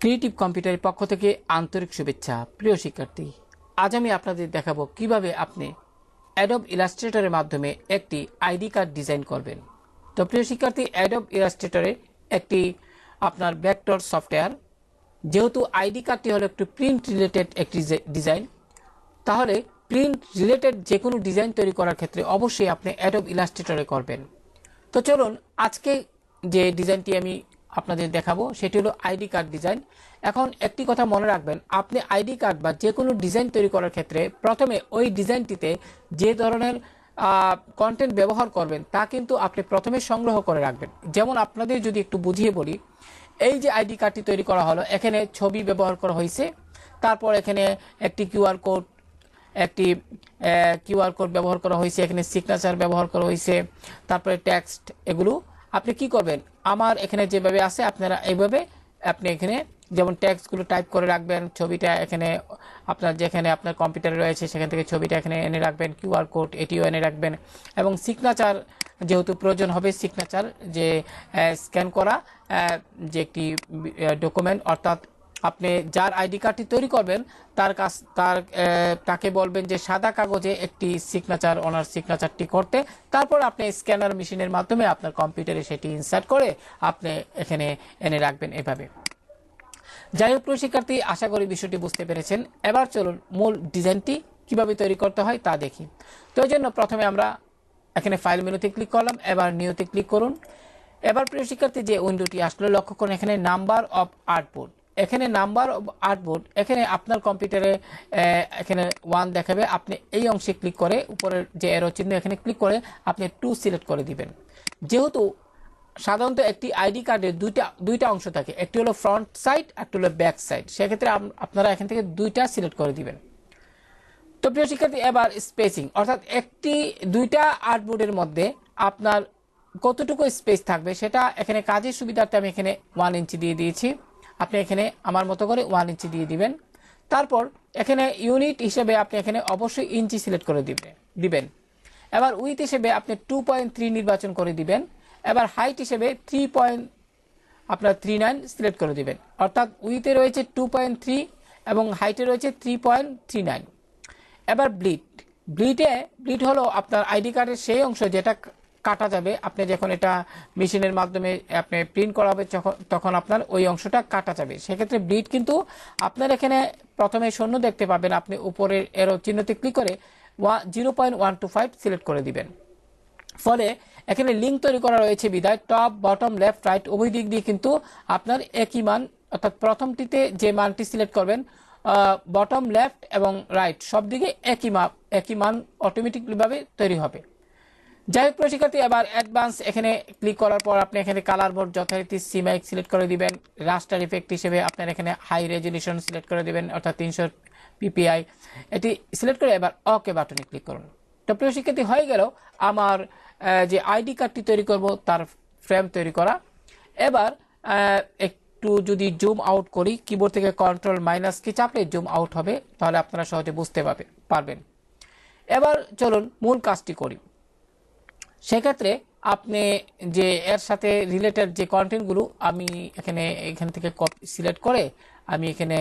Creative কম্পিউটারের পক্ষ থেকে আন্তরিক শুভেচ্ছা। প্রিয় শিক্ষার্থী, আজ আমি আপনাদের দেখাবো কিভাবে আপনি অ্যাডোব ইলাস্ট্রেটরের মাধ্যমে একটি আইডি কার্ড ডিজাইন করবেন। তো প্রিয় শিক্ষার্থী, অ্যাডোব ইলাস্ট্রেটরে একটি আপনার ভেক্টর সফটওয়্যার, যেহেতু আইডি কার্ডটি হলো একটু প্রিন্ট রিলেটেড একটি ডিজাইন, তাহলে প্রিন্ট রিলেটেড যে কোনো ডিজাইন তৈরি করার ক্ষেত্রে অবশ্যই আপনি অ্যাডোব ইলাস্ট্রেটরে করবেন। তো চলুন, আজকে যে ডিজাইনটি আমি আপনাদের দেখাবো সেটি হলো আইডি কার্ড ডিজাইন। এখন একটি কথা মনে রাখবেন, আপনি আইডি কার্ড বা যে কোনো ডিজাইন তৈরি করার ক্ষেত্রে প্রথমে ওই ডিজাইনটিতে যে ধরনের কন্টেন্ট ব্যবহার করবেন তা কিন্তু আপনি প্রথমে সংগ্রহ করে রাখবেন। যেমন আপনাদের যদি একটু বুঝিয়ে বলি, এই যে আইডি কার্ডটি তৈরি করা হলো, এখানে ছবি ব্যবহার করা হয়েছে, তারপর এখানে একটি কিউআর কোড ব্যবহার করা হয়েছে, এখানে সিগনেচার ব্যবহার করা হয়েছে, তারপরে টেক্সট। এগুলো আপনি কি করবেন, আমার এখানে যেভাবে আছে আপনারা এইভাবে আপনি এখানে যেমন টেক্সটগুলো টাইপ করে রাখবেন, ছবিটা এখানে আপনার যেখানে আপনার কম্পিউটারে রয়েছে সেখান থেকে ছবিটা এখানে এনে রাখবেন, কিউআর কোড এটিও এনে রাখবেন, এবং সিগনেচার যেহেতু প্রয়োজন হবে, সিগনেচার যে স্ক্যান করা যে একটি ডকুমেন্ট, অর্থাৎ আপনি যার আইডি কার্ডটি তৈরি করবেন তাকে বলবেন যে সাদা কাগজে একটি সিগনেচার, ওনার সিগনেচারটি করতে, তারপর আপনি স্ক্যানার মেশিনের মাধ্যমে আপনার কম্পিউটারে সেটি ইনসার্ট করে আপনি এখানে এনে রাখবেন এভাবে। যাই হোক প্রিয় শিক্ষার্থী, আশা করি বিষয়টি বুঝতে পেরেছেন। এবার চলুন মূল ডিজাইনটি কিভাবে তৈরি করতে হয় তা দেখি। তো এই জন্য প্রথমে আমরা এখানে ফাইল মেনুতে ক্লিক করলাম, এবার নিউতে ক্লিক করুন। এবার প্রিয় শিক্ষার্থী, যে উইন্ডোটি আসলে লক্ষ্য করুন এখানে নাম্বার অফ আর্টবোর্ড, এখানে নাম্বার অফ আর্টবোর্ড, এখানে আপনার কম্পিউটারে এখানে 1 দেখাবে। আপনি এই অংশে ক্লিক করে উপরের যে এরো চিহ্ন এখানে ক্লিক করে আপনি 2 সিলেক্ট করে দিবেন। যেহেতু সাধারণত একটি আইডি কার্ডের দুইটা অংশ থাকে, একটি হলো ফ্রন্ট সাইড, একটি হলো ব্যাক সাইড, সেক্ষেত্রে আপনারা এখান থেকে 2টা সিলেক্ট করে দিবেন। তো প্রিয় শিক্ষার্থী, এবার স্পেসিং, অর্থাৎ দুইটা আর্টবোর্ডের মধ্যে আপনার কতটুকু স্পেস থাকবে সেটা এখানে কাজের সুবিধার্থে আমি এখানে 1 ইঞ্চি দিয়ে দিয়েছি। আপনি এখানে আমার মতো করে 1 ইঞ্চি দিয়ে দিবেন। তারপর এখানে ইউনিট হিসেবে আপনি এখানে অবশ্যই ইঞ্চি সিলেক্ট করে দিবেন। এবার উইথ হিসেবে আপনি 2.3 নির্বাচন করে দিবেন। এবার হাইট হিসেবে 3.39 সিলেক্ট করে দিবেন, অর্থাৎ উইথে রয়েছে 2.3 এবং হাইটে রয়েছে 3.39। এবার ব্লিড হলো আপনার আইডি কার্ডের সেই অংশ যেটা কাটা যাবে। আপনি যখন এটা মেশিনের মাধ্যমে আপনি প্রিন্ট করা হবে তখন আপনার ওই অংশটা কাটা যাবে, সেক্ষেত্রে ব্লিড কিন্তু আপনার এখানে প্রথমে 0 দেখতে পাবেন। আপনি উপরের এরো চিহ্নতে ক্লিক করে 0.125 সিলেক্ট করে দিবেন। ফলে এখানে লিঙ্ক তৈরি করা রয়েছে বিদায় টপ, বটম, লেফট, রাইট উভয় দিক দিয়ে কিন্তু আপনার একই মান, অর্থাৎ প্রথমটিতে যে মানটি সিলেক্ট করবেন বটম, লেফট এবং রাইট সব দিকে একই মান অটোমেটিকলি ভাবে তৈরি হবে। যাই হোক প্রিয় শিক্ষার্থী, এবার অ্যাডভান্স এখানে ক্লিক করার পর আপনি এখানে কালার বোর্ড যথারীতি সিম্যাক সিলেক্ট করে দিবেন। রাস্টার ইফেক্ট হিসেবে আপনার এখানে হাই রেজলিউশন সিলেক্ট করে দিবেন, অর্থাৎ 300 ppi এটি সিলেক্ট করে এবার ওকে বাটনে ক্লিক করুন। তো প্রিয় শিক্ষার্থী, হয়ে গেল আমার যে আইডি কার্ডটি তৈরি করব তার ফ্রেম তৈরি করা। এবার একটু যদি জুম আউট করি, কিবোর্ড থেকে কন্ট্রোল- কি চাপলে জুম আউট হবে, তাহলে আপনারা সহজে বুঝতে পারবেন। এবার চলুন মূল কাজটি করি। সেক্ষেত্রে আপনি যে এর সাথে রিলেটেড যে কন্টেন্টগুলো আমি এখান থেকে সিলেক্ট করে আমি এখানে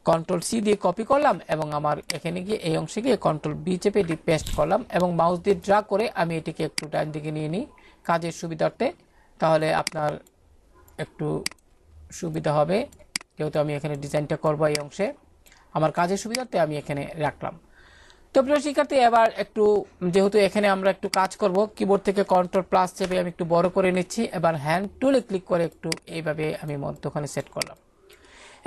Ctrl+C দিয়ে কপি করলাম এবং আমার এখানে গিয়ে এই অংশে গিয়ে Ctrl+V চেপে পেস্ট করলাম এবং মাউস দিয়ে ড্র্যাগ করে আমি এটিকে একটু ডান দিকে নিয়ে নিই কাজের সুবিধার্থে, তাহলে আপনার একটু সুবিধা হবে। যেহেতু আমি এখানে ডিজাইনটা করব এই অংশে, আমার কাজের সুবিধার্থে আমি এখানে রাখলাম। তো প্রিয় শিক্ষার্থী, এবার একটু যেহেতু এখানে আমরা একটু কাজ করব, কিবোর্ড থেকে Ctrl+ চেপে আমি একটু বড় করে নিচ্ছি। এবার হ্যান্ড টুলে ক্লিক করে একটু এইভাবে আমি মধ্যখানে সেট করলাম।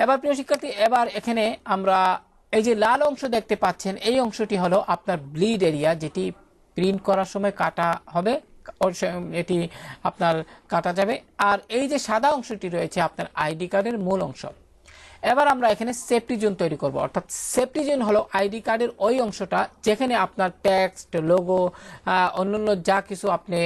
এবার প্রিয় শিক্ষার্থী, এবার এখানে আমরা এই যে লাল অংশ দেখতে পাচ্ছেন, এই অংশটি হলো আপনার ব্লিড এরিয়া, যেটি প্রিন্ট করার সময় কাটা হবে, এটি আপনার কাটা যাবে। আর এই যে সাদা অংশটি রয়েছে আপনার আইডি কার্ডের মূল অংশ। এবার আমরা এখানে সেফটি জোন তৈরি করব, অর্থাৎ সেফটি জোন হলো আইডি কার্ডের ওই অংশটা যেখানে আপনার টেক্সট, লোগো, অন্যান্য যা কিছু আপনি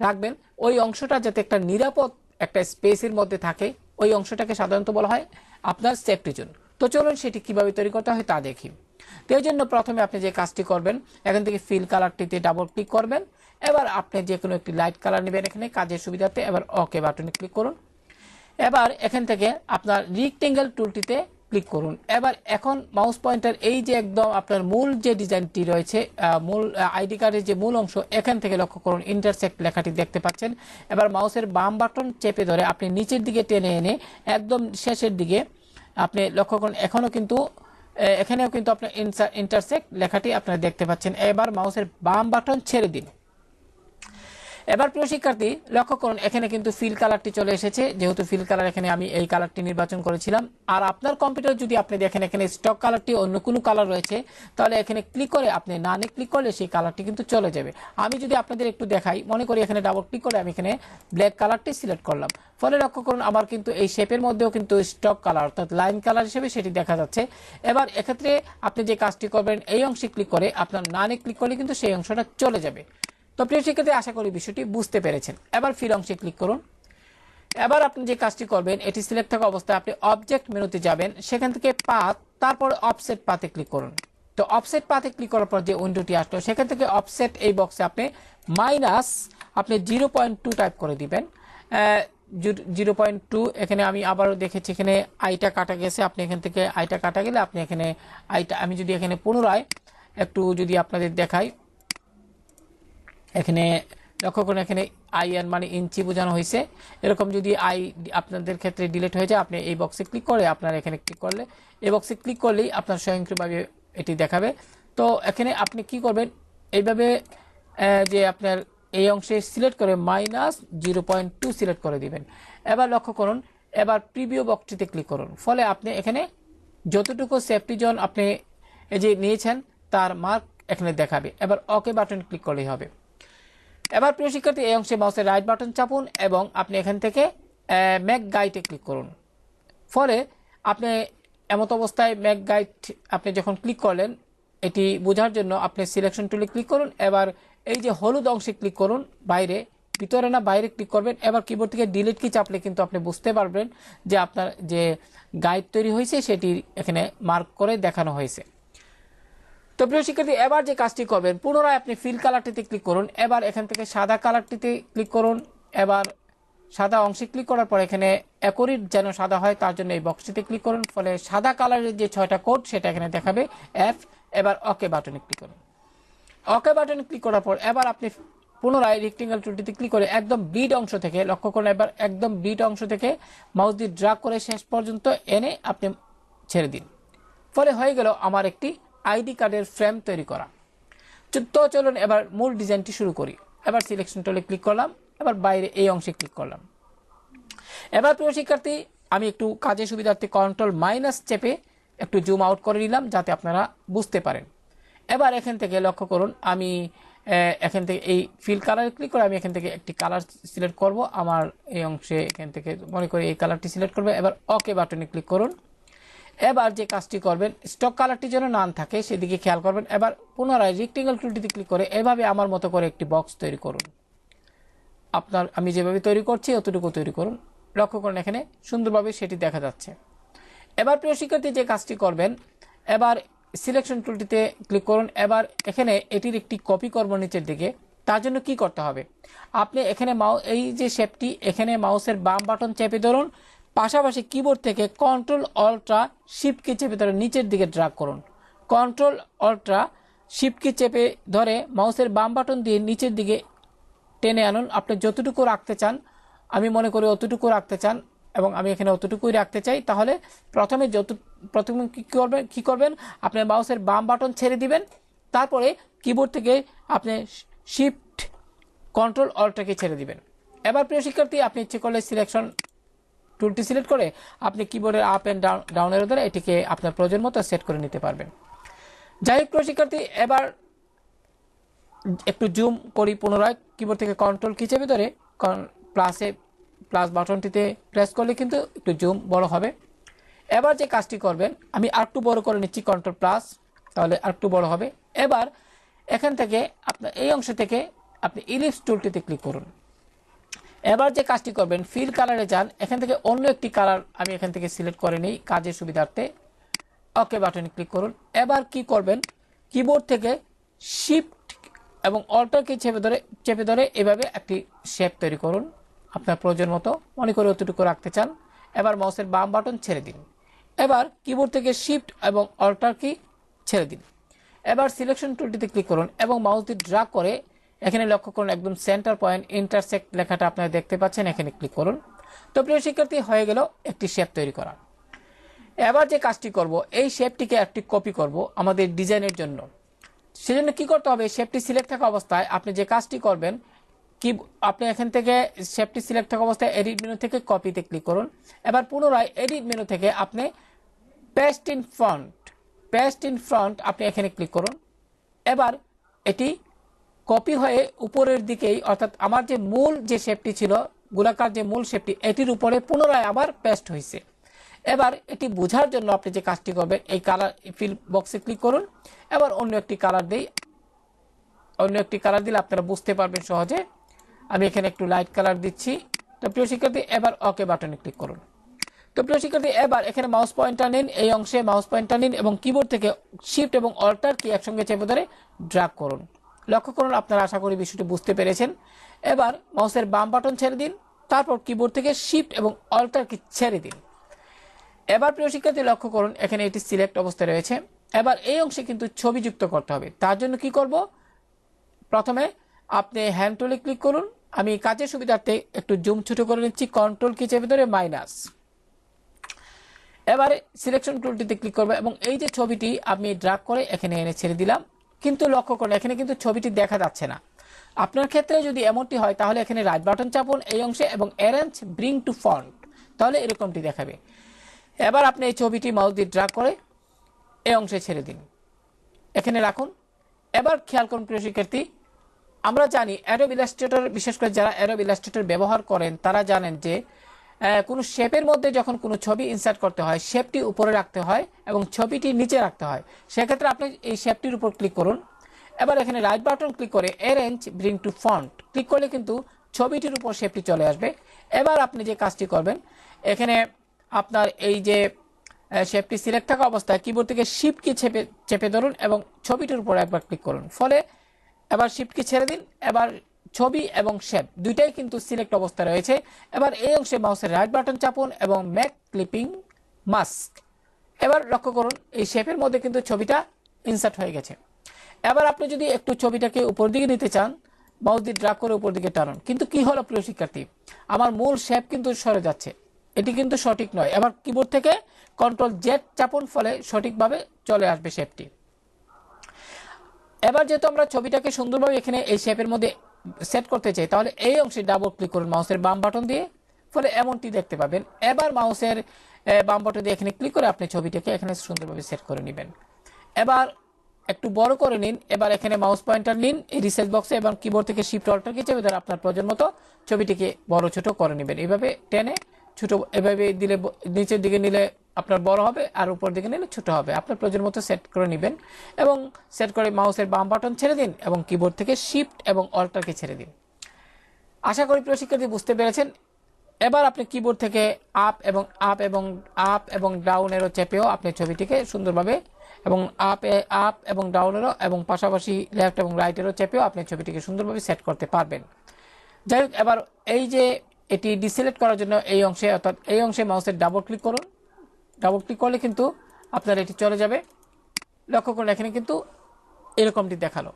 রাখবেন, ওই অংশটা যাতে একটা নিরাপদ একটা স্পেসের মধ্যে থাকে, ওই অংশটাকে সাধারণত বলা হয় আপনার সেফটি জোন। তো চলুন সেটি কিভাবে তৈরি করতে হয় তা দেখি। তো এই জন্য প্রথমে আপনি যে কাজটি করবেন, এখান থেকে ফিল কালারটিতে ডাবল ক্লিক করবেন। এবার আপনি যে কোনো একটি লাইট কালার নেবেন এখানে কাজের সুবিধাতে। এবার ওকে বাটনে ক্লিক করুন। এবার এখান থেকে আপনার রেক্টেঙ্গেল টুলটিতে ক্লিক করুন। এবার এখন মাউস পয়েন্টার এই যে একদম আপনার মূল যে ডিজাইনটি রয়েছে, মূল আইডি কার্ডের যে মূল অংশ, এখান থেকে লক্ষ্য করুন ইন্টারসেক্ট লেখাটি দেখতে পাচ্ছেন। এবার মাউসের বাম বাটন চেপে ধরে আপনি নিচের দিকে টেনে এনে একদম শেষের দিকে আপনি লক্ষ্য করুন, এখানেও কিন্তু আপনার ইন্টারসেক্ট লেখাটি আপনারা দেখতে পাচ্ছেন। এবার মাউসের বাম বাটন ছেড়ে দিন। এবার প্রিয় শিক্ষার্থী লক্ষ্য করুন, এখানে কিন্তু ফিল কালারটি চলে এসেছে। যেহেতু ফিল কালার, এখানে আমি এই কালারটি নির্বাচন করেছিলাম। আর আপনার কম্পিউটার যদি আপনি দেখেন এখানে স্টক কালারটি অন্য কোনো কালার রয়েছে, তাহলে এখানে ক্লিক করে আপনি নানে ক্লিক করলে সেই কালারটি কিন্তু চলে যাবে। আমি যদি আপনাদের একটু দেখাই, মনে করি এখানে ডাবল ক্লিক করে আমি এখানে ব্ল্যাক কালারটি সিলেক্ট করলাম, ফলে লক্ষ্য করুন আমার কিন্তু এই শেপের মধ্যেও কিন্তু স্টক কালার অর্থাৎ লাইন কালার হিসেবে সেটি দেখা যাচ্ছে। এবার এক্ষেত্রে আপনি যে কাজটি করবেন, এই অংশে ক্লিক করে আপনার নানে ক্লিক করলে কিন্তু সেই অংশটা চলে যাবে। তো প্রিয় শিক্ষার্থী, আশা করি বিষয়টি বুঝতে পেরেছেন। এবার ফিল অংশে ক্লিক করুন। এবার আপনি যে কাজটি করবেন, এটি সিলেক্ট থাকা অবস্থায় আপনি অবজেক্ট মেনুতে যাবেন, সেখান থেকে পাথ, তারপর অফসেট পাথে ক্লিক করুন। তো অফসেট পাথে ক্লিক করার পর যে উইন্ডোটি আসলো, সেখান থেকে অফসেট এই বক্সে আপনি মাইনাস আপনি 0.2 টাইপ করে দিবেন। 0.2 এখানে আমি আবারও দেখেছি এখানে আইটা কাটা গেছে। আপনি এখান থেকে আইটা কাটা গেলে আপনি এখানে আইটা, আমি যদি এখানে পুনরায় একটু যদি আপনাদের দেখাই, এখানে লক্ষ্য করুন এখানে আইএন মানে ইঞ্চি বোঝানো হয়েছে। এরকম যদি আই আপনাদের ক্ষেত্রে ডিলিট হয়ে যায়, আপনি এই বক্সে ক্লিক করে আপনার এখানে ক্লিক করলে, এই বক্সে ক্লিক করলেই আপনার স্বয়ংক্রিয়ভাবে এটি দেখাবে। তো এখানে আপনি কি করবেন, এইভাবে যে আপনার এই অংশে সিলেক্ট করে -0.2 সিলেক্ট করে দিবেন। এবার লক্ষ্য করুন, এবার প্রিভিউ বক্সটিতে ক্লিক করুন, ফলে আপনি এখানে যতটুকু সেফটি জোন আপনি এই যে নিয়েছেন তার মার্ক এখানে দেখাবে। এবার ওকে বাটন ক্লিক করলেই হবে। এবার প্রিয় শিক্ষার্থী, এই অংশে মাউসের রাইট বাটন চাপুন এবং আপনি এখান থেকে মেক গাইডে ক্লিক করুন। ফলে আপনি এমত অবস্থায় মেক গাইড আপনি যখন ক্লিক করলেন, এটি বোঝার জন্য আপনি সিলেকশন টুলে ক্লিক করুন। এবার এই যে হলুদ অংশে ক্লিক করুন, বাইরে, ভিতরে না বাইরে ক্লিক করবেন। এবার কিবোর্ড থেকে ডিলিট কি চাপলে কিন্তু আপনি বুঝতে পারবেন যে আপনার যে গাইড তৈরি হয়েছে সেটি এখানে মার্ক করে দেখানো হয়েছে। তো প্রিয় শিক্ষার্থী, এবার যে কাজটি করবেন, পুনরায় আপনি ফিল কালারটিতে ক্লিক করুন। এবার এখান থেকে সাদা কালারটিতে ক্লিক করুন। এবার সাদা অংশে ক্লিক করার পর এখানে অ্যাকুরেট যেন সাদা হয় তার জন্য এই বক্সটিতে ক্লিক করুন, ফলে সাদা কালারের যে 6টা কোড সেটা এখানে দেখাবে এফ। এবার ওকে বাটনে ক্লিক করুন। ওকে বাটনে ক্লিক করার পর এবার আপনি পুনরায় রেক্টেঙ্গেল টুলটিতে ক্লিক করে একদম বিট অংশ থেকে লক্ষ্য করুন, এবার একদম বিট অংশ থেকে মাউস দিয়ে ড্র্যাগ করে শেষ পর্যন্ত এনে আপনি ছেড়ে দিন। ফলে হয়ে গেল আমার একটি আইডি কার্ডের ফ্রেম তৈরি করা। তো চলুন এবার মূল ডিজাইনটি শুরু করি। এবার সিলেকশন টুলে ক্লিক করলাম, এবার বাইরে এই অংশে ক্লিক করলাম। এবার প্রিয় শিক্ষার্থী, আমি একটু কাজের সুবিধার্থে কন্ট্রোল মাইনাস চেপে একটু জুম আউট করে নিলাম যাতে আপনারা বুঝতে পারেন। এবার এখান থেকে লক্ষ্য করুন, আমি এখান থেকে এই ফিল কালারে ক্লিক করে আমি এখান থেকে একটি কালার সিলেক্ট করব। আমার এই অংশে এখান থেকে মনে করি এই কালারটি সিলেক্ট করবে। এবার ওকে বাটনে ক্লিক করুন। এবার যে কাজটি করবেন, স্টক কালারটি যেন নান থাকে সেদিকে খেয়াল করবেন। এবার পুনরায় রেক্টেঙ্গেল টুলটিতে ক্লিক করে এভাবে আমার মতো করে একটি বক্স তৈরি করুন। আমি যেভাবে তৈরি করছি অতটুকু তৈরি করুন। লক্ষ্য করুন এখানে সুন্দরভাবে সেটি দেখা যাচ্ছে। এবার প্রিয় শিক্ষার্থী, যে কাজটি করবেন, এবার সিলেকশন টুলটিতে ক্লিক করুন। এবার এখানে এটির একটি কপি করব নিচের দিকে। তার জন্য কি করতে হবে, আপনি এখানে এই যে শেপটি, এখানে মাউসের বাম বাটন চেপে ধরুন, পাশাপাশি কিবোর্ড থেকে কন্ট্রোল অল্ট্রা শিফট কি চেপে ধরে নিচের দিকে ড্র্যাগ করুন। কন্ট্রোল অল্ট্রা শিফট কি চেপে ধরে মাউসের বাম বাটন দিয়ে নিচের দিকে টেনে আনুন। আপনি যতটুকু রাখতে চান, আমি মনে করি অতটুকু রাখতে চান এবং আমি এখানে অতটুকুই রাখতে চাই। তাহলে প্রথমে কি করবেন, আপনি মাউসের বাম বাটন ছেড়ে দিবেন, তারপরে কিবোর্ড থেকে আপনি শিফট কন্ট্রোল অল্ট্রাকে ছেড়ে দিবেন। এবার প্রিয় শিক্ষার্থী, আপনি ইচ্ছে করলে সিলেকশন টুলটি সিলেক্ট করে আপনি কিবোর্ডের আপ এন্ড ডাউন এর দ্বারা এটিকে আপনার প্রয়োজন মতো সেট করে নিতে পারবেন। যাই হোক প্রিয় শিক্ষার্থী, এবার একটু জুম করি। পুনরায় কিবোর্ড থেকে কন্ট্রোল কি চেপে ধরে প্লাস বাটনটিতে প্রেস করলে কিন্তু একটু জুম বড় হবে। এবার যে কাজটি করবেন, আমি আরেকটু বড় করে নিচ্ছি কন্ট্রোল প্লাস, তাহলে আরেকটু বড় হবে। এবার এখান থেকে আপনার এই অংশ থেকে আপনি ইলিপস টুলটিতে ক্লিক করুন। এবার যে কাজটি করবেন, ফিল কালারে যান, এখান থেকে অন্য একটি কালার আমি এখান থেকে সিলেক্ট করে নিই কাজের সুবিধার্থে। ওকে বাটনে ক্লিক করুন। এবার কি করবেন, কিবোর্ড থেকে শিফট এবং অল্টারকে চেপে ধরে এভাবে একটি শেপ তৈরি করুন আপনার প্রয়োজন মতো। মনে করে অতটুকু রাখতে চান। এবার মাউসের বাম বাটন ছেড়ে দিন। এবার কিবোর্ড থেকে শিফট এবং অল্টার কি ছেড়ে দিন। এবার সিলেকশন টুলটিতে ক্লিক করুন এবং মাউস দিয়ে ড্র্যাগ করে এখানে লক্ষ্য করুন একদম সেন্টার পয়েন্ট ইন্টারসেক্ট লেখাটা আপনারা দেখতে পাচ্ছেন, এখানে ক্লিক করুন। তো প্রিয় শিক্ষার্থী, হয়ে গেল একটি শেপ তৈরি করা। এবার যে কাজটি করব, এই শেপটিকে একটি কপি করব আমাদের ডিজাইনের জন্য। সেজন্য কি করতে হবে, শেপটি সিলেক্ট থাকা অবস্থায় আপনি যে কাজটি করবেন, কি আপনি এখান থেকে শেপটি সিলেক্ট থাকা অবস্থায় এডিট মেনু থেকে কপিতে ক্লিক করুন। এবার পুনরায় এডিট মেনু থেকে আপনি পেস্ট ইন ফ্রন্ট আপনি এখানে ক্লিক করুন। এবার এটি কপি হয়ে উপরের দিকেই, অর্থাৎ আমার যে মূল যে শেপটি ছিল, গোলাকার যে মূল শেপটি, এটির উপরে পুনরায় আবার পেস্ট হয়েছে। এবার এটি বোঝার জন্য আপনি যে কাজটি করবেন, এই কালার ফিল বক্সে ক্লিক করুন। এবার অন্য একটি কালার দিলে আপনারা বুঝতে পারবেন সহজে। আমি এখানে একটু লাইট কালার দিচ্ছি। তো প্রিয় শিক্ষার্থী, এবার ওকে বাটনে ক্লিক করুন। তো প্রিয় শিক্ষার্থী, এবার এখানে মাউস পয়েন্টার নিন, এই অংশে মাউস পয়েন্টার নিন এবং কিবোর্ড থেকে শিফট এবং অল্টার কি একসঙ্গে চেপে ধরে ড্র্যাগ করুন। লক্ষ্য করুন, আপনারা আশা করি বিষয়টি বুঝতে পেরেছেন। এবার মাউসের বাম বাটন ছেড়ে দিন, তারপর কিবোর্ড থেকে শিফট এবং অল্টার কি ছেড়ে দিন। এবার প্রিয় শিক্ষার্থী লক্ষ্য করুন, এখানে এটি সিলেক্ট অবস্থায় রয়েছে। এবার এই অংশে কিন্তু ছবি যুক্ত করতে হবে। তার জন্য কি করব, প্রথমে আপনি হ্যান্ড টুলে ক্লিক করুন। আমি কাজের সুবিধার্থে একটু জুম ছোট করে নিচ্ছি, কন্ট্রোল কি চেপে ধরে মাইনাস। এবারে সিলেকশন টুলটিতে ক্লিক করবো এবং এই যে ছবিটি আমি ড্র্যাগ করে এখানে এনে ছেড়ে দিলাম। কিন্তু লক্ষ্য করুন, এখানে কিন্তু ছবিটি দেখা যাচ্ছে না। আপনার ক্ষেত্রে যদি এমনটি হয়, তাহলে এখানে রাইট বাটন চাপুন এই অংশে এবং অ্যারেঞ্জ ব্রিং টু ফ্রন্ট, তাহলে এরকমটি দেখাবে। এবার আপনি এই ছবিটি মাউস দিয়ে ড্র্যাগ করে এই অংশে ছেড়ে দিন, এখানে রাখুন। এবার খেয়াল করুন প্রিয় শিক্ষার্থী, আমরা জানি অ্যাডোব ইলাস্ট্রেটর, বিশেষ করে যারা অ্যাডোব ইলাস্ট্রেটর ব্যবহার করেন তারা জানেন যে কোনো শেপের মধ্যে যখন কোনো ছবি ইনসার্ট করতে হয়, শেপটি উপরে রাখতে হয় এবং ছবিটি নিচে রাখতে হয়। সেক্ষেত্রে আপনি এই শেপটির উপর ক্লিক করুন। এবার এখানে রাইট বাটন ক্লিক করে arrange bring two front click করলে কিন্তু ছবিটির উপর শেপটি চলে আসবে। এবার আপনি যে কাজটি করবেন, এখানে আপনার এই যে শেপটি সিলেক্ট থাকা অবস্থায় কিবোর্ড থেকে শিফট কি চেপে ধরুন এবং ছবিটির উপর একবার ক্লিক করুন। ফলে এবার শিফট কি ছেড়ে দিন। এবার ছবি এবং শেপ দুইটাই কিন্তু সিলেক্ট অবস্থায় রয়েছে। এবার এই অংশে মাউসের রাইট বাটন চাপুন এবং মেক ক্লিপিং মাস্ক। এবার লক্ষ্য করুন, এই শেপের মধ্যে কিন্তু ছবিটা ইনসার্ট হয়ে গেছে। এবার আপনি যদি একটু ছবিটাকে উপর দিকে নিতে চান, মাউস দিয়ে ড্র্যাগ করে উপর দিকে টানুন। কিন্তু কি হলো প্রিয় শিক্ষার্থী, আমার মূল শেপ কিন্তু সরে যাচ্ছে, এটি কিন্তু সঠিক নয়। এবার কিবোর্ড থেকে কন্ট্রোল জেড চাপুন, ফলে সঠিকভাবে চলে আসবে শেপটি। এবার যেহেতু আমরা ছবিটাকে সুন্দরভাবে এখানে এই শেপের মধ্যে সেট করতে চাই, তাহলে এই অংশে ডাবল ক্লিক করুন মাউসের বাম বাটন দিয়ে, ফলে এমনটি দেখতে পাবেন। এবার মাউসের বাম বাটন দিয়ে এখানে ক্লিক করে আপনি ছবিটাকে এখানে সুন্দরভাবে সেট করে নেবেন। এবার একটু বড় করে নিন। এবার এখানে মাউস পয়েন্টার নিন এই রিসাইজ বক্সে এবং কিবোর্ড থেকে শিফট অল্টার কি চেপে ধরে আপনার প্রয়োজন মতো ছবিটিকে বড় ছোট করে নেবেন। এভাবে টেনে ছোট, এভাবে দিলে নিচের দিকে নিলে আপনার বড় হবে আর উপর দিকে নিলে ছোট হবে। আপনার প্রয়োজন মতো সেট করে নেবেন এবং সেট করে মাউসের বাম বাটন ছেড়ে দিন এবং কিবোর্ড থেকে শিফট এবং অল্টারকে ছেড়ে দিন। আশা করি প্রিয় শিক্ষার্থী বুঝতে পেরেছেন। এবার আপনি কিবোর্ড থেকে আপ এবং ডাউন এরো চেপেও আপনি ছবিটিকে সুন্দরভাবে এবং আপ এবং ডাউন এরো এবং পাশাপাশি লেফট এবং রাইট এরো চেপেও আপনি ছবিটিকে সুন্দরভাবে সেট করতে পারবেন। যাই হোক, এবার এই যে এটি ডিসিলেক্ট করার জন্য এই অংশে, অর্থাৎ এই অংশে মাউসের ডাবল ক্লিক করুন। ডাবল ক্লিক করলে কিন্তু আপনার এটি চলে যাবে। লক্ষ্য করুন, এখানে কিন্তু এরকমটি দেখালো।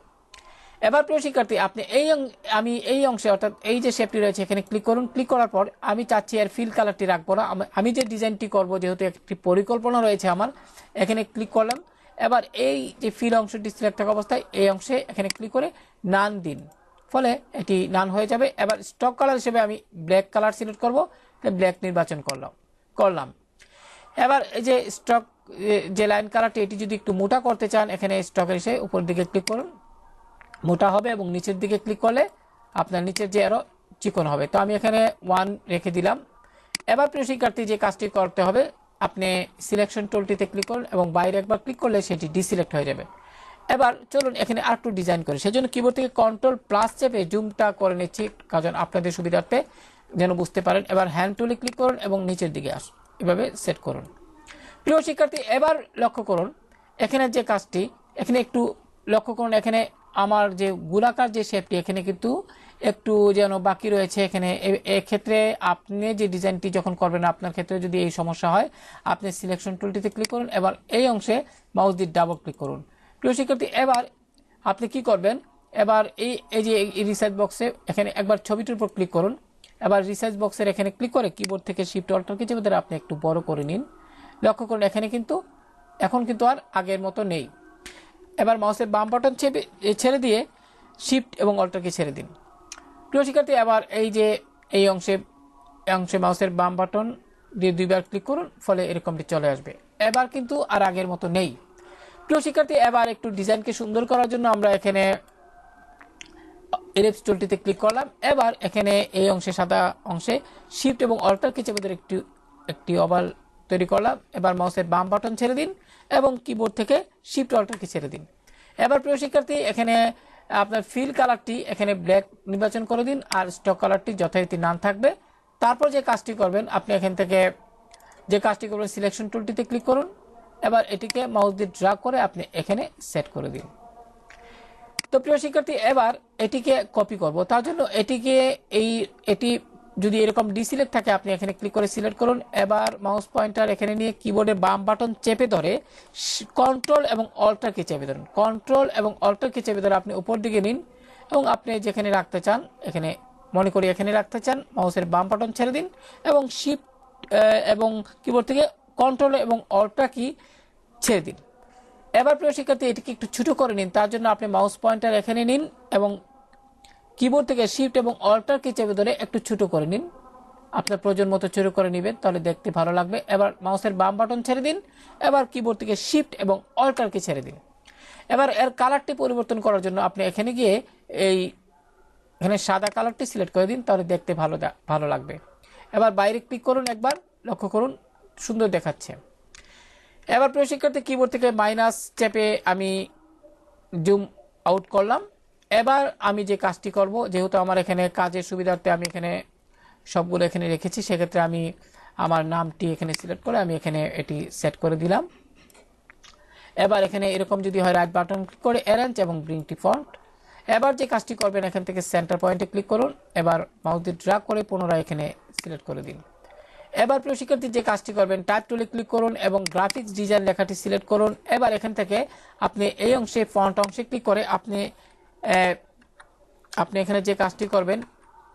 এবার প্রিয় শিক্ষার্থী, আপনি আমি এই অংশে, অর্থাৎ এই যে শেপটি রয়েছে এখানে ক্লিক করুন। ক্লিক করার পর আমি চাচ্ছি এর ফিল কালারটি রাখবো না, আমি যে ডিজাইনটি করব, যেহেতু একটি পরিকল্পনা রয়েছে আমার, এখানে ক্লিক করলাম। এবার এই যে ফিল অংশটি সিলেক্ট থাকা অবস্থায় এই অংশে এখানে ক্লিক করে নান দিন, ফলে এটি নান হয়ে যাবে। এবার স্টক কালার হিসেবে আমি ব্ল্যাক কালার সিলেক্ট করব, ব্ল্যাক নির্বাচন করলাম। এবার এই যে স্টক যে লাইন কালারটি, এটি যদি একটু মোটা করতে চান, এখানে স্টকের এসে উপর দিকে ক্লিক করুন, মোটা হবে এবং নিচের দিকে ক্লিক করলে আপনার নিচের যে আরো চিকন হবে। তো আমি এখানে 1 রেখে দিলাম। এবার প্রিয় শিক্ষার্থী, যে কাজটি করতে হবে, আপনি সিলেকশন টুলটিতে ক্লিক করুন এবং বাইরে একবার ক্লিক করলে সেটি ডিসিলেক্ট হয়ে যাবে। এবার চলুন এখানে আর একটু ডিজাইন করি। সেজন্য কিবোর্ড থেকে কন্ট্রোল প্লাস চেপে জুমটা করে নিচ্ছি, কারণ আপনাদের সুবিধার্থে যেন বুঝতে পারেন। এবার হ্যান্ড টুলে ক্লিক করুন এবং নিচের দিকে আসুন, এভাবে সেট করুন। প্রিয় শিক্ষার্থী, এবার লক্ষ্য করুন এখানে যে কাজটি, এখানে একটু লক্ষ্য করুন, এখানে আমার যে গোলাকার যে শেপটি, এখানে কিন্তু একটু যেন বাকি রয়েছে এখানে। এক্ষেত্রে আপনি যে ডিজাইনটি যখন করবেন, আপনার ক্ষেত্রে যদি এই সমস্যা হয়, আপনি সিলেকশন টুলটিতে ক্লিক করুন, এবার এই অংশে মাউস দিয়ে ডাবল ক্লিক করুন। প্রিয় শিক্ষার্থী, এবার আপনি কি করবেন, এবার এই যে রিসার্চ বক্সে এখানে একবার ছবিটির উপর ক্লিক করুন। এবার রিসার্চ বক্সের এখানে ক্লিক করে কিবোর্ড থেকে শিফট অল্টার কি চেপে ধরে আপনি একটু বড় করে নিন। লক্ষ্য করুন এখানে কিন্তু এখন কিন্তু আর আগের মতো নেই। এবার মাউসের বাম বাটন ছেড়ে দিয়ে শিফট এবং অল্টারকে ছেড়ে দিন। প্রিয় শিক্ষার্থী, এবার এই যে এই অংশে মাউসের বাম বাটন দিয়ে দুইবার ক্লিক করুন, ফলে এরকমটি চলে আসবে। এবার কিন্তু আর আগের মতো নেই। প্রিয় শিক্ষার্থী, এবার একটু ডিজাইনকে সুন্দর করার জন্য আমরা এখানে ইলিপস টুলটিতে ক্লিক করলাম। এবার এখানে এই অংশে সাদা অংশে শিফট এবং অল্টার কি চেপে ধরে একটি ওভাল তৈরি করলাম। এবার মাউসের বাম বাটন ছেড়ে দিন এবং কিবোর্ড থেকে শিফট অল্টার কি ছেড়ে দিন। এবার প্রিয় শিক্ষার্থী, এখানে আপনার ফিল কালারটি এখানে ব্ল্যাক নির্বাচন করে দিন, আর স্টক কালারটি যথারীতি নান থাকবে। তারপর যে কাজটি করবেন, আপনি এখান থেকে যে কাজটি করবেন সিলেকশন টুলটিতে ক্লিক করুন। এবার এটিকে মাউস দিয়ে ড্র্যাগ করে আপনি এখানে সেট করে দিন। তো প্রিয় শিক্ষার্থী, এবার এটিকে কপি করব। তার জন্য এটি যদি এরকম ডিসিলেক্ট থাকে, আপনি এখানে ক্লিক করে সিলেক্ট করুন। এবার মাউস পয়েন্টার এখানে নিয়ে কিবোর্ডের বাম বাটন চেপে ধরে কন্ট্রোল এবং অল্টার কি চেপে ধরুন। কন্ট্রোল এবং অল্টার কি চেপে ধরে আপনি উপর দিকে নিন এবং আপনি যেখানে রাখতে চান, এখানে মনে করি এখানে রাখতে চান, মাউসের বাম বাটন ছেড়ে দিন এবং শিফট এবং কিবোর্ড থেকে কন্ট্রোল এবং অল্টার কি ছেড়ে দিন। এবার প্রিয় শিক্ষার্থী, এটিকে একটু ছোট করে নিন। তার জন্য আপনি মাউস পয়েন্টার এখানে নিন এবং কিবোর্ড থেকে শিফট এবং অল্টার কি চেপে ধরে একটু ছোট করে নিন। আপনার প্রয়োজন মতো ছোট করে নেবেন, তাহলে দেখতে ভালো লাগবে। এবার মাউসের বাম বাটন ছেড়ে দিন। এবার কিবোর্ড থেকে শিফট এবং অল্টার কি ছেড়ে দিন। এবার এর কালারটি পরিবর্তন করার জন্য আপনি এখানে গিয়ে এখানে সাদা কালারটি সিলেক্ট করে দিন, তাহলে দেখতে ভালো লাগবে। এবার বাইরে ক্লিক করুন, একবার লক্ষ্য করুন সুন্দর দেখাচ্ছে। এবার প্রিয় শিক্ষার্থী, কিবোর্ড থেকে মাইনাস চেপে আমি জুম আউট করলাম। এবার আমি যে কাজটি করব, যেহেতু আমার এখানে কাজের সুবিধার্থে আমি এখানে সবগুলো এখানে রেখেছি, সেক্ষেত্রে আমি আমার নামটি এখানে সিলেক্ট করে আমি এখানে এটি সেট করে দিলাম। এবার এখানে এরকম যদি হয়, রাইট বাটন ক্লিক করে অ্যারেঞ্জ এবং ব্রিং টু ফন্ট। এবার যে কাজটি করবেন, এখান থেকে সেন্টার পয়েন্টে ক্লিক করুন। এবার মাউস দিয়ে ড্র্যাগ করে পুনরায় এখানে সিলেক্ট করে দিন। এবার প্রিয় শিক্ষার্থী, যে কাজটি করবেন, টাইপ টুলে ক্লিক করুন এবং গ্রাফিক্স ডিজাইন লেখাটি সিলেক্ট করুন। এবার এখান থেকে আপনি এই অংশে ফন্ট অংশে ক্লিক করে আপনি এখানে যে কাজটি করবেন,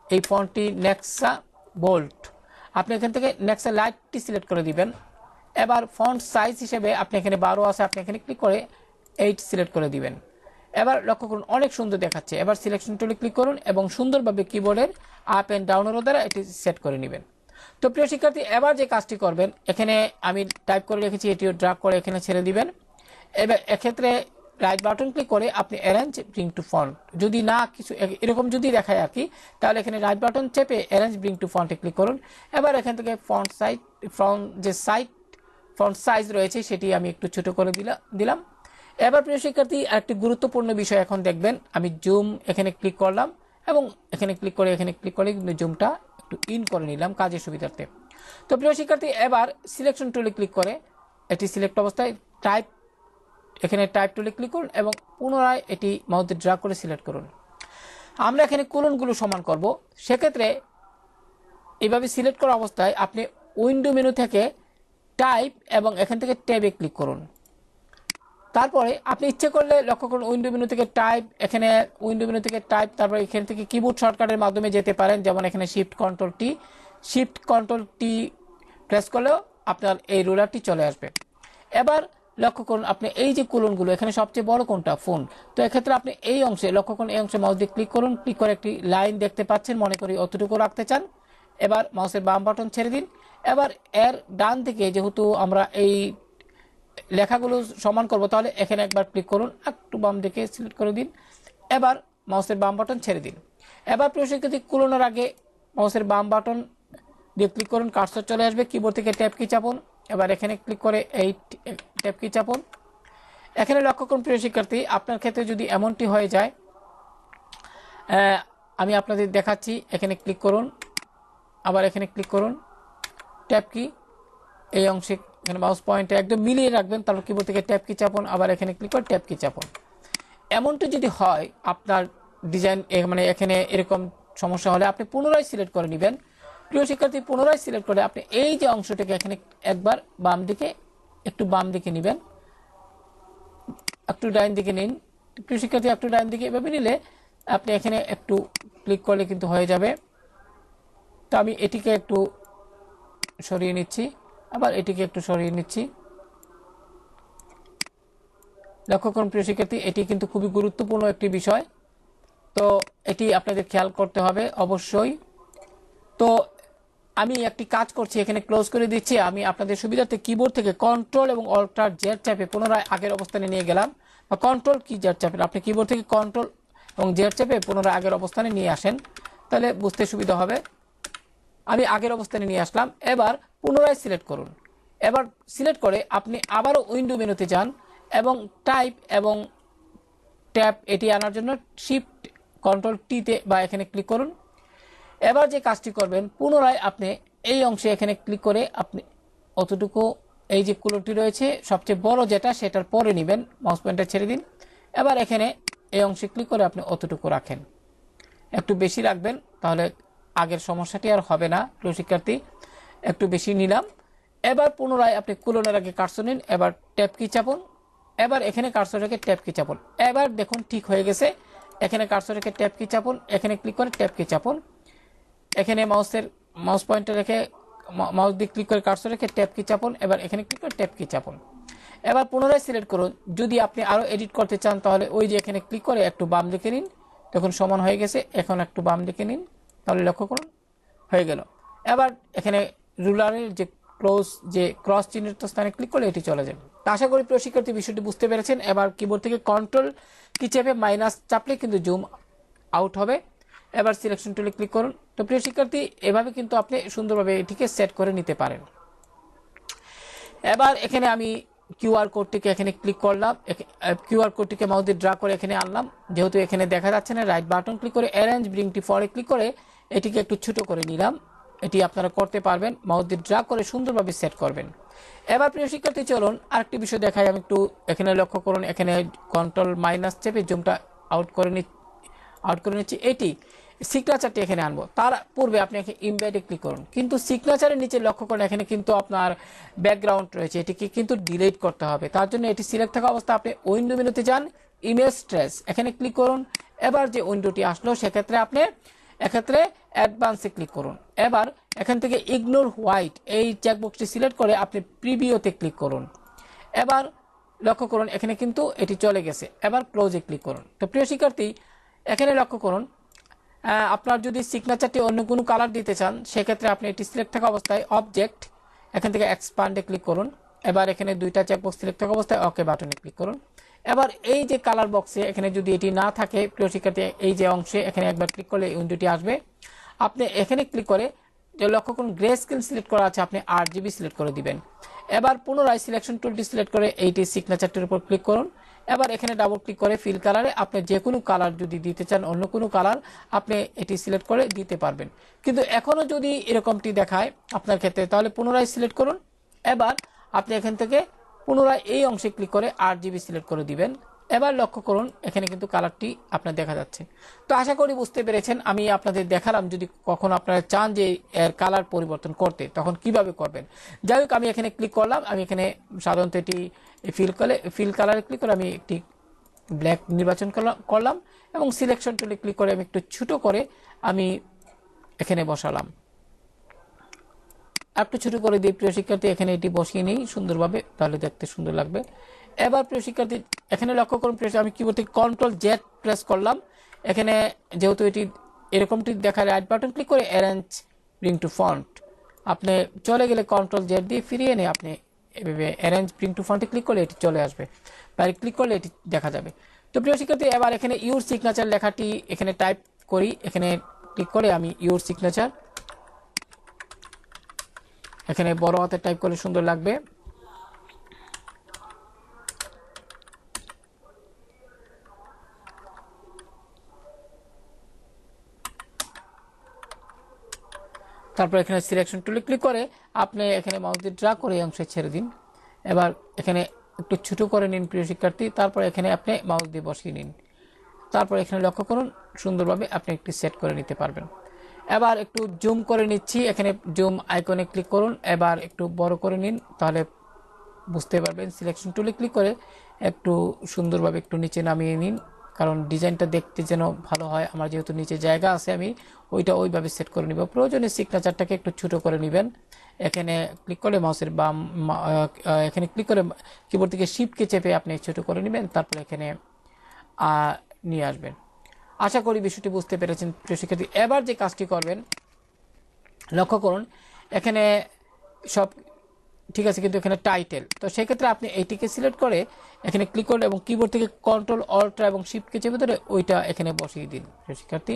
এই ফন্টটি নেক্সা বোল্ড, আপনি এখান থেকে নেক্সা লাইটটি সিলেক্ট করে দিবেন। এবার ফন্ট সাইজ হিসেবে আপনি এখানে 12 আছে, আপনি এখানে ক্লিক করে 8 সিলেক্ট করে দিবেন। এবার লক্ষ্য করুন অনেক সুন্দর দেখাচ্ছে। এবার সিলেকশন টুলে ক্লিক করুন এবং সুন্দরভাবে কিবোর্ডের আপ এন্ড ডাউন এর দ্বারা এটি সেট করে নেবেন। তো প্রিয় শিক্ষার্থী, এবার যে কাজটি করবেন, এখানে আমি টাইপ করে রেখেছি, এটিও ড্র্যাগ করে এখানে ছেড়ে দিবেন। এবার এক্ষেত্রে রাইট বাটন ক্লিক করে আপনি অ্যারেঞ্জ ব্রিং টু ফন্ট, যদি না কিছু এরকম যদি দেখায় আর কি, তাহলে এখানে রাইট বাটন চেপে অ্যারেঞ্জ ব্রিং টু ফন্টে ক্লিক করুন। এবার এখান থেকে ফন্ট সাইজ রয়েছে সেটি আমি একটু ছোট করে দিলাম। এবার প্রিয় শিক্ষার্থী, একটি গুরুত্বপূর্ণ বিষয় এখন দেখবেন। আমি জুম এখানে ক্লিক করলাম এবং এখানে ক্লিক করে কিন্তু জুমটা একটু ইন করে নিলাম কাজের সুবিধার্থে। তো প্রিয় শিক্ষার্থী, এবার সিলেকশন টুলে ক্লিক করে এটি সিলেক্ট অবস্থায় এখানে টাইপ টুলে ক্লিক করুন এবং পুনরায় এটি মাউস দিয়ে ড্র্যাগ করে সিলেক্ট করুন। আমরা এখানে কোলনগুলো সমান করব, সেক্ষেত্রে এইভাবে সিলেক্ট করা অবস্থায় আপনি উইন্ডো মেনু থেকে টাইপ এবং এখান থেকে ট্যাবে ক্লিক করুন। তারপরে আপনি ইচ্ছে করলে লক্ষ্য করুন উইন্ডো মেনু থেকে টাইপ, তারপরে এখান থেকে কিবোর্ড শর্টকাটের মাধ্যমে যেতে পারেন, যেমন এখানে শিফট কন্ট্রোল টি প্রেস করলেও আপনার এই রুলারটি চলে আসবে। এবার লক্ষ্য করুন আপনি এই যে কোলনগুলো, এখানে সবচেয়ে বড় কোনটা, ফোন। তো এক্ষেত্রে আপনি এই অংশে লক্ষ্য করুন, এই অংশে মাউস দিয়ে ক্লিক করুন, ক্লিক করে একটি লাইন দেখতে পাচ্ছেন, মনে করি অতটুকু রাখতে চান। এবার মাউসের বাম বাটন ছেড়ে দিন। এবার এর ডান দিকে যেহেতু আমরা এই লেখাগুলো সমান করব, তাহলে এখানে একবার ক্লিক করুন, একটু বাম দিকে সিলেক্ট করে দিন। এবার মাউসের বাম বাটন ছেড়ে দিন। এবার প্রিয় শিক্ষার্থী, কোলনের আগে মাউসের বাম বাটন দিয়ে ক্লিক করুন, কার্সর চলে আসবে, কিবোর্ড থেকে ট্যাব কি চাপুন। এবার এখানে ক্লিক করে এই ট্যাব কি চাপুন। এখানে লক্ষ্য করুন প্রিয় শিক্ষার্থী, আপনার ক্ষেত্রে যদি এমনটি হয়ে যায়, আমি আপনাদের দেখাচ্ছি। এখানে ক্লিক করুন, আবার এখানে ক্লিক করুন, ট্যাব কি এই অংশে এখানে মাউস পয়েন্টে একদম মিলিয়ে রাখবেন, তারপর কিবোর্ড থেকে ট্যাব কি চাপুন, আবার এখানে ক্লিক করে ট্যাব কি চাপুন। এমনটি যদি হয় আপনার ডিজাইন মানে এখানে এরকম সমস্যা হলে আপনি পুনরায় সিলেক্ট করে নেবেন। প্রিয় শিক্ষার্থী, পুনরায় সিলেক্ট করে আপনি এই যে অংশটাকে এখানে একবার বাম দিকে, একটু বাম দিকে নেবেন, একটু ডাইন দিকে নিন। প্রিয় শিক্ষার্থী, একটু ডাইন দিকে এভাবে নিলে আপনি এখানে একটু ক্লিক করলে কিন্তু হয়ে যাবে। তো আমি এটিকে একটু সরিয়ে নিচ্ছি, আবার এটিকে একটু সরিয়ে নিচ্ছি। লক্ষ্য করুন প্রিয় শিক্ষার্থী, এটি কিন্তু খুবই গুরুত্বপূর্ণ একটি বিষয়, তো এটি আপনাদের খেয়াল করতে হবে অবশ্যই। তো আমি একটি কাজ করছি, এখানে ক্লোজ করে দিচ্ছি। আমি আপনাদের সুবিধার্থে কিবোর্ড থেকে কন্ট্রোল এবং অল্টার জেড চাপে পুনরায় আগের অবস্থানে নিয়ে গেলাম, বা কন্ট্রোল কি জেড চাপেন, আপনি কিবোর্ড থেকে কন্ট্রোল এবং জেড চাপে পুনরায় আগের অবস্থানে নিয়ে আসেন, তাহলে বুঝতে সুবিধা হবে। আমি আগের অবস্থানে নিয়ে আসলাম। এবার পুনরায় সিলেক্ট করুন। এবার সিলেক্ট করে আপনি আবারও উইন্ডো মেনুতে যান এবং টাইপ এবং ট্যাব এটি আনার জন্য শিফট কন্ট্রোল টিতে বা এখানে ক্লিক করুন। এবার যে কাজটি করবেন, পুনরায় আপনি এই অংশে এখানে ক্লিক করে আপনি অতটুকু, এই যে কুলরটি রয়েছে সবচেয়ে বড় যেটা, সেটার পরে নেবেন, মাউস পয়েন্টার ছেড়ে দিন। এবার এখানে এই অংশে ক্লিক করে আপনি অতটুকু রাখেন, একটু বেশি রাখবেন, তাহলে আগের সমস্যাটি আর হবে না। প্রিয় শিক্ষার্থী, একটু বেশি নিলাম। এবার পুনরায় আপনি কুলনের আগে কার্সর নিন, এবার ট্যাব কি চাপুন, এবার এখানে কার্সর রেখে ট্যাব কি চাপুন। এবার দেখুন ঠিক হয়ে গেছে। এখানে কার্সর রেখে ট্যাব কি চাপুন, এখানে ক্লিক করে ট্যাব কি চাপুন, এখানে মাউস পয়েন্টার রেখে মাউস দিয়ে ক্লিক করে কার্সর রেখে ট্যাব কি চাপুন, এবার এখানে ক্লিক করে ট্যাব কি চাপুন। এবার পুনরায় সিলেক্ট করুন। যদি আপনি আরো এডিট করতে চান তাহলে ওই যে এখানে ক্লিক করে একটু বাম দিকে নিন, দেখুন সমান হয়ে গেছে। এখন একটু বাম দিকে নিন, তাহলে লক্ষ্য করুন হয়ে গেল। এবার এখানে রুলারের যে ক্রস চিহ্নিত স্থানে ক্লিক করলে এটি চলে যাবে। আশা করি প্রিয় শিক্ষার্থী বিষয়টি বুঝতে পেরেছেন। এবার কিবোর্ড থেকে কন্ট্রোল কি চেপে মাইনাস চাপলে কিন্তু জুম আউট হবে। এবার সিলেকশন টুলে ক্লিক করুন। তো প্রিয় শিক্ষার্থী, এভাবে কিন্তু আপনি সুন্দরভাবে এটিকে সেট করে নিতে পারেন। এবার এখানে আমি কিউআর কোডটিকে এখানে ক্লিক করলাম, কিউআর কোডটিকে মাউস দিয়ে ড্রা করে এখানে আনলাম। যেহেতু এখানে দেখা যাচ্ছে না, রাইট বাটন ক্লিক করে অ্যারেঞ্জ ব্রিং টু ফরে ক্লিক করে এটিকে একটু ছোট করে নিলাম। এটি আপনারা করতে পারবেন, মাউস দিয়ে ড্রা করে সুন্দরভাবে সেট করবেন। এবার প্রিয় শিক্ষার্থী, চলুন আরেকটি বিষয় দেখাই। আমি একটু এখানে লক্ষ্য করুন, এখানে কন্ট্রোল মাইনাস চেপে জুমটা আউট করে নিচ্ছি। এটি সিগনেচারটি এখানে আনবো। তার পূর্বে আপনি এখানে ইমবেডে ক্লিক করুন, কিন্তু সিগনেচারের নিচে লক্ষ্য করুন এখানে কিন্তু আপনার ব্যাকগ্রাউন্ড রয়েছে, এটিকে কিন্তু ডিলিট করতে হবে। তার জন্য এটি সিলেক্ট থাকা অবস্থা আপনি উইন্ডো মেনুতে যান, ইমেজ ট্রেস এখানে ক্লিক করুন। এবার যে উইন্ডোটি আসলো সেক্ষেত্রে আপনি এক্ষেত্রে অ্যাডভান্সে ক্লিক করুন। এবার এখান থেকে ইগনোর হোয়াইট এই চেকবক্সটি সিলেক্ট করে আপনি প্রিভিউতে ক্লিক করুন। এবার লক্ষ্য করুন এখানে কিন্তু এটি চলে গেছে। এবার ক্লোজে ক্লিক করুন। তো প্রিয় শিক্ষার্থী, এখানে লক্ষ্য করুন, আপনার যদি সিগনেচারটি অন্য কোনো কালার দিতে চান সেক্ষেত্রে আপনি এটি সিলেক্ট থাকা অবস্থায় অবজেক্ট এখান থেকে এক্সপান্ডে ক্লিক করুন। এবার এখানে দুইটা চেকবক্স সিলেক্ট থাকা অবস্থায় ওকে বাটনে ক্লিক করুন। এবার এই যে কালার বক্সে এখানে যদি এটি না থাকে, প্রিয় শিক্ষার্থী, এই যে অংশে এখানে একবার ক্লিক করলে উইন্ডোটি আসবে। আপনি এখানে ক্লিক করে যে লক্ষ্য করুন গ্রে স্কেল সিলেক্ট করা আছে, আপনি RGB সিলেক্ট করে দিবেন। এবার পুনরায় সিলেকশন টুলটি সিলেক্ট করে এইটি সিগনেচারটির উপর ক্লিক করুন। এবার এখানে ডাবল ক্লিক করে ফিল কালারে আপনি যে কোনো কালার যদি দিতে চান, অন্য কোনো কালার আপনি এটি সিলেক্ট করে দিতে পারবেন। কিন্তু এখনো যদি এরকমটি দেখায় আপনার ক্ষেত্রে, তাহলে পুনরায় সিলেক্ট করুন। এবার আপনি এখান থেকে পুনরায় এই অংশে ক্লিক করে RGB সিলেক্ট করে দিবেন। এবার লক্ষ্য করুন এখানে কিন্তু কালারটি আপনার দেখা যাচ্ছে। তো আশা করি বুঝতে পেরেছেন। আমি আপনাদের দেখালাম যদি কখনো আপনারা চান যে এর কালার পরিবর্তন করতে, তখন কিভাবে করবেন। যাই হোক, আমি এখানে ক্লিক করলাম। আমি এখানে সাধারণত এটি ফিল কালারে ক্লিক করে আমি একটি ব্ল্যাক নির্বাচন করলাম এবং সিলেকশন টুলে ক্লিক করে আমি একটু ছোট করে আমি এখানে বসালাম। একটু ছোট করে দিই প্রিয় শিক্ষার্থী, এখানে এটি বসিয়ে নিই সুন্দরভাবে, তাহলে দেখতে সুন্দর লাগবে। এবার প্রিয় শিক্ষার্থী, এখানে লক্ষ্য করুন আমি কিবোর্ড থেকে কন্ট্রোল জেড প্রেস করলাম। এখানে যেহেতু এটি এরকমটি দেখায়, রাইট বাটন ক্লিক করে অ্যারেঞ্জ ব্রিং টু ফন্ট আপনি চলে গেলে কন্ট্রোল জেড দিয়ে ফিরিয়ে এনে আপনি এভাবে অ্যারেঞ্জ ব্রিং টু ফন্টে ক্লিক করলে এটি চলে আসবে, বাইরে ক্লিক করলে এটি দেখা যাবে। তো প্রিয় শিক্ষার্থী, এবার এখানে ইউর সিগনেচার লেখাটি এখানে টাইপ করি। এখানে ক্লিক করে আমি ইউর সিগনেচার এখানে বড় হাতে টাইপ করলে সুন্দর লাগবে। তারপর এখানে সিলেকশন টুলে ক্লিক করে আপনি এখানে মাউস দিয়ে ড্রা করে এই অংশে ছেড়ে দিন। এবার এখানে একটু ছোট করে নিন প্রিয় শিক্ষার্থী, তারপর এখানে আপনি মাউস দিয়ে বসিয়ে নিন। তারপর এখানে লক্ষ্য করুন সুন্দরভাবে আপনি একটি সেট করে নিতে পারবেন। এবার একটু জুম করে নিচ্ছি, এখানে জুম আইকনে ক্লিক করুন, এবার একটু বড় করে নিন, তাহলে বুঝতে পারবেন। সিলেকশন টুলে ক্লিক করে একটু সুন্দরভাবে একটু নিচে নামিয়ে নিন, কারণ ডিজাইনটা দেখতে যেন ভালো হয়। আমার যেহেতু নিচে জায়গা আছে, আমি ওইভাবে সেট করে নিব। প্রয়োজনে সিগনেচারটাকে একটু ছোট করে নেবেন। এখানে ক্লিক করে মাউসের বাম এখানে ক্লিক করে কিবোর্ড থেকে শিফটকে চেপে আপনি ছোট করে নেবেন, তারপর এখানে নিয়ে আসবেন। আশা করি বিষয়টি বুঝতে পেরেছেন প্রিয় শিক্ষার্থী। এবার যে কাজটি করবেন, লক্ষ্য করুন এখানে সব ঠিক আছে, কিন্তু এখানে টাইটেল, তো সেক্ষেত্রে আপনি এইটিকে সিলেক্ট করে এখানে ক্লিক করুন এবং কিবোর্ড থেকে কন্ট্রোল অল্ট এবং শিফটকে চেপে ধরে ওইটা এখানে বসিয়ে দিন শিক্ষার্থী।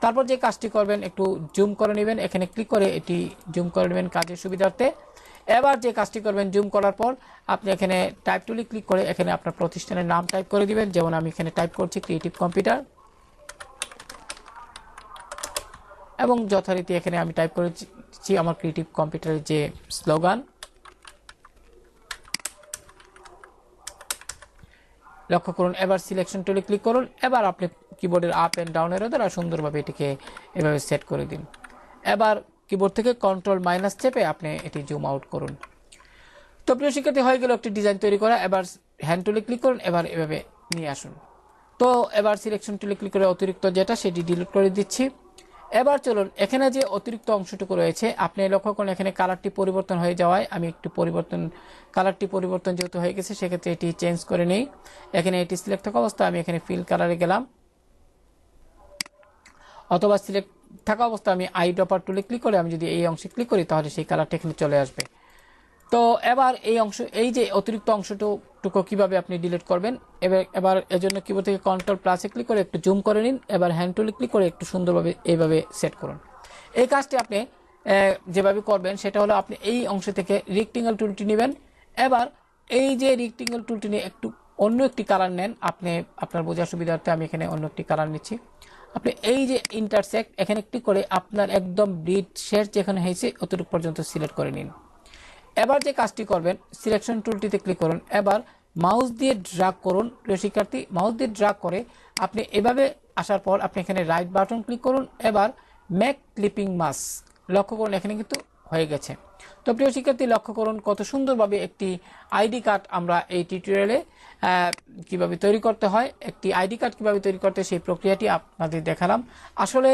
তারপর যে কাজটি করবেন, একটু জুম করে নেবেন, এখানে ক্লিক করে এটি জুম করে নেবেন কাজের সুবিধার্থে। এবার যে কাজটি করবেন, জুম করার পর আপনি এখানে টাইপ টুলে ক্লিক করে এখানে আপনার প্রতিষ্ঠানের নাম টাইপ করে দিবেন। যেমন আমি এখানে টাইপ করছি ক্রিয়েটিভ কম্পিউটার, এবং যথারীতি এখানে আমি টাইপ করেছি আমার ক্রিয়েটিভ কম্পিউটারের যে স্লোগান। লক্ষ্য করুন এবার সিলেকশন টুলে ক্লিক করুন, এবার আপনি কিবোর্ডের আপ এন্ড ডাউন এর দ্বারা সুন্দরভাবে এটিকে এভাবে সেট করে দিন। এবার কিবোর্ড থেকে কন্ট্রোল মাইনাস চেপে আপনি এটি জুম আউট করুন। তো প্রিয় শিক্ষার্থী, হয়ে গেল একটি ডিজাইন তৈরি করা। এবার হ্যান্ড টুলে ক্লিক করুন, এবার এভাবে নিয়ে আসুন। তো এবার সিলেকশন টুলে ক্লিক করে অতিরিক্ত যেটা সেটি ডিলিট করে দিচ্ছি। এবার চলুন এখানে যে অতিরিক্ত অংশটুকু রয়েছে, আপনি লক্ষ্য করুন এখানে কালারটি পরিবর্তন হয়ে যাওয়ায় আমি একটু কালারটি পরিবর্তন যেহেতু হয়ে গেছে, সেক্ষেত্রে এটি চেঞ্জ করে নেই। এখানে এটি সিলেক্ট থাকা অবস্থা আমি এখানে ফিল কালারে গেলাম, অথবা সিলেক্ট থাকা অবস্থা আমি আই ড্রপার টুলে ক্লিক করে আমি যদি এই অংশে ক্লিক করি তাহলে সেই কালারটা এখানে চলে আসবে। তো এবার এই যে অতিরিক্ত অংশটুকু কিভাবে আপনি ডিলিট করবেন, এবার এজন্য কিবোর্ড থেকে কন্ট্রোল প্লাসে ক্লিক করে একটু জুম করে নিন, এবার হ্যান্ড টুলে ক্লিক করে একটু সুন্দরভাবে এইভাবে সেট করুন। এই কাজটি আপনি যেভাবে করবেন সেটা হলো, আপনি এই অংশ থেকে রেক্টেঙ্গেল টুলটি নেবেন। এবার এই যে রেক্টেঙ্গেল টুলটি নিয়ে একটু অন্য একটি কালার নেন, আপনি আপনার বোঝার সুবিধার্থে আমি এখানে অন্য একটি কালার নিচ্ছি। আপনি এই যে ইন্টারসেক্ট এখানে ক্লিক করে আপনার একদম ব্লিড শেড যেখানে হয়েছে অতটুকু পর্যন্ত সিলেক্ট করে নিন। এবার যে কাজটি করবেন, সিলেকশন টুলটিতে ক্লিক করুন, এবার মাউস দিয়ে ড্র্যাগ করুন। প্রিয় শিক্ষার্থী, মাউস দিয়ে ড্র্যাগ করে আপনি এভাবে আসার পর আপনি এখানে রাইট বাটন ক্লিক করুন, এবার মেক ক্লিপিং মাস্ক। লক্ষ্য করুন এখানে কিন্তু হয়ে গেছে। তো প্রিয় শিক্ষার্থী, লক্ষ্য করুন কত সুন্দরভাবে একটি আইডি কার্ড আমরা এই টিউটোরিয়ালে কিভাবে তৈরি করতে হয়, একটি আইডি কার্ড কিভাবে তৈরি করতে সেই প্রক্রিয়াটি আপনাদের দেখালাম। আসলে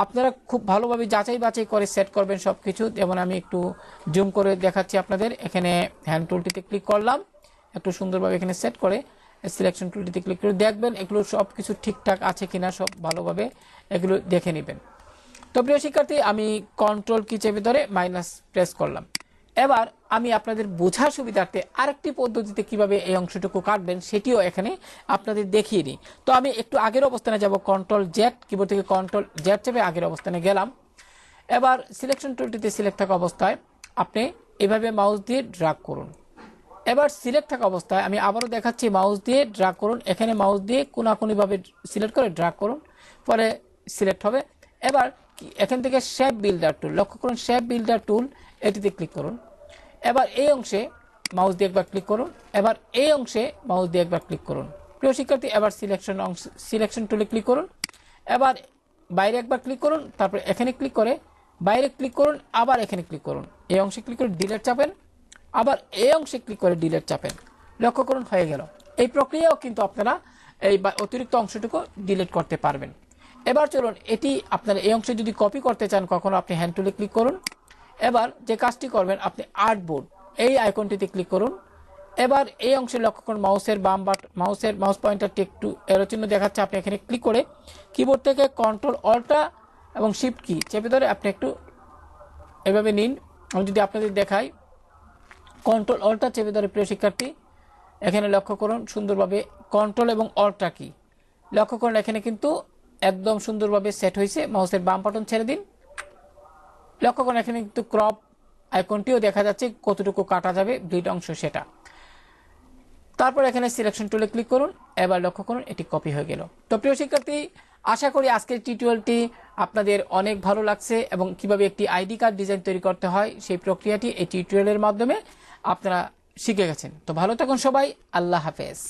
আপনারা খুব ভালোভাবে যাচাই বাছাই করে সেট করবেন সবকিছু। যেমন আমি একটু জুম করে দেখাচ্ছি আপনাদের, এখানে হ্যান্ড টুলটিতে ক্লিক করলাম, একটু সুন্দরভাবে এখানে সেট করে সিলেকশন টুলটিতে ক্লিক করে দেখবেন এগুলো সবকিছু ঠিকঠাক আছে কিনা, সব ভালোভাবে এগুলো দেখে নেবেন। তো প্রিয় শিক্ষার্থী, আমি কন্ট্রোল কি চেপে ধরে মাইনাস প্রেস করলাম। এবার আমি আপনাদের বোঝার সুবিধার্থে আরেকটি পদ্ধতিতে কিভাবে এই অংশটুকু কাটবেন সেটিও এখানে আপনাদের দেখিয়ে দিই। তো আমি একটু আগের অবস্থানে যাব, কন্ট্রোল জেড, কিবোর্ড থেকে কন্ট্রোল জেড চেপে আগের অবস্থানে গেলাম। এবার সিলেকশন টুলটিতে সিলেক্ট থাকা অবস্থায় আপনি এভাবে মাউস দিয়ে ড্র্যাগ করুন। এবার সিলেক্ট থাকা অবস্থায় আমি আবারও দেখাচ্ছি, মাউস দিয়ে ড্র্যাগ করুন, এখানে মাউস দিয়ে কোনাকুনিভাবে সিলেক্ট করে ড্র্যাগ করুন, পরে সিলেক্ট হবে। এবার এখান থেকে শেপ বিল্ডার টুল, লক্ষ্য করুন শেপ বিল্ডার টুল, এটিতে ক্লিক করুন। এবার এই অংশে মাউস দিয়ে একবার ক্লিক করুন, এবার এই অংশে মাউস দিয়ে একবার ক্লিক করুন। প্রিয় শিক্ষার্থী, এবার সিলেকশন টুলে ক্লিক করুন, এবার বাইরে একবার ক্লিক করুন, তারপর এখানে ক্লিক করে বাইরে ক্লিক করুন, আবার এখানে ক্লিক করুন, এই অংশে ক্লিক করে ডিলিট চাপেন, আবার এই অংশে ক্লিক করে ডিলিট চাপেন। লক্ষ্য করুন হয়ে গেল। এই প্রক্রিয়াও কিন্তু আপনারা এই অতিরিক্ত অংশটুকু ডিলিট করতে পারবেন। এবার চলুন এটি আপনারা এই অংশে যদি কপি করতে চান, কখনো আপনি হ্যান্ড টুলে ক্লিক করুন। এবার যে কাজটি করবেন, আপনি আর্টবোর্ড এই আইকনটিতে ক্লিক করুন। এবার এই অংশে লক্ষ্য করুন মাউস পয়েন্টারটি একটু এরো চিহ্ন দেখাচ্ছে, আপনি এখানে ক্লিক করে কিবোর্ড থেকে কন্ট্রোল অল্টা এবং শিফট কি চেপে ধরে আপনি একটু এভাবে নিন। আমি যদি আপনাদের দেখাই, কন্ট্রোল অল্টা চেপে ধরে প্রিয় শিক্ষার্থী এখানে লক্ষ্য করুন সুন্দরভাবে কন্ট্রোল এবং অল্টা কি লক্ষ্য করুন, এখানে কিন্তু একদম সুন্দরভাবে সেট হয়েছে। মাউসের বাম বাটন ছেড়ে দিন, লক্ষ্য করুন এখানে কিন্তু ক্রপ আইকনটিও দেখা যাচ্ছে, কতটুকু কাটা যাবে ব্লিড অংশ সেটা। তারপর এখানে সিলেকশন টুলে ক্লিক করুন, এবার লক্ষ্য করুন এটি কপি হয়ে গেল। তো প্রিয় শিক্ষার্থী, আশা করি আজকের টিউটোরিয়ালটি আপনাদের অনেক ভালো লাগছে এবং কিভাবে একটি আইডি কার্ড ডিজাইন তৈরি করতে হয় সেই প্রক্রিয়াটি এই টিউটোরিয়ালের মাধ্যমে আপনারা শিখে গেছেন। তো ভালো থাকুন সবাই, আল্লাহ হাফেজ।